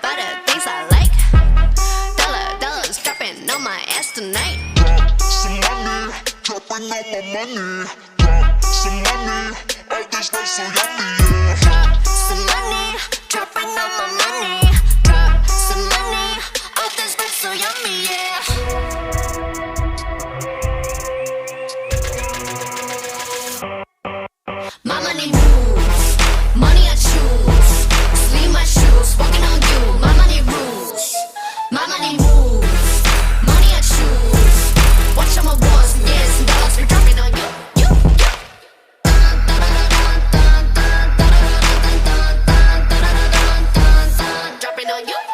buy the things I like. Dollars dropping on my ass tonight. Drop some money, dropping on my money. Drop some money, all this rice so yummy, yeah. Drop some money, dropping on my money. Drop some money, all this rice so yummy, yeah. My money moves, money I choose. Sleeve my shoes, walking on you. My money rules, my money moves, money I choose. Watch all my wars and years and dollars be dropping on you, you. Dropping on you.